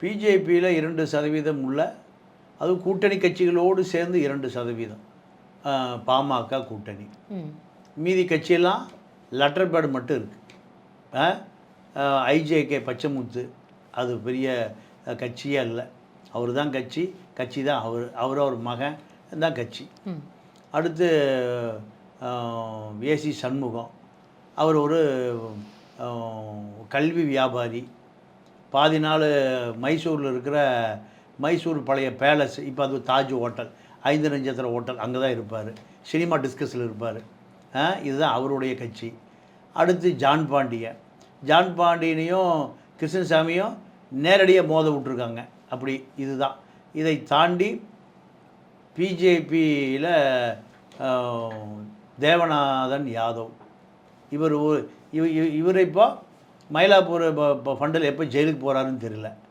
பிஜேபியில் 2% உள்ள அதுவும் கூட்டணி கட்சிகளோடு சேர்ந்து 2% பாமக கூட்டணி. மீதி கட்சியெல்லாம் லெட்டர் பேட் மட்டும் இருக்குது. ஐஜேகே பச்சைமுத்து அது பெரிய கட்சியே இல்லை. அவர் தான் கட்சி தான் அவர் மகன் தான் கட்சி. அடுத்து ஏசி சண்முகம், அவர் ஒரு கல்வி வியாபாரி. பாதி நாள் மைசூரில் இருக்கிற மைசூர் பழைய பேலஸ், இப்போ அது தாஜ் ஹோட்டல், 5 நட்சத்திர ஹோட்டல், அங்கே தான் இருப்பார். சினிமா டிஸ்கஸில் இருப்பார். இதுதான் அவருடைய கட்சி. அடுத்து ஜான் பாண்டியனையும் கிருஷ்ணசாமியும் நேரடியாக மோத விட்ருக்காங்க. அப்படி இதுதான். இதை தாண்டி பிஜேபியில் தேவநாதன் யாதவ், இவர் இப்போ மயிலாப்பூர் ஃபண்டில் எப்போ ஜெயிலுக்கு போகிறாருன்னு தெரியல.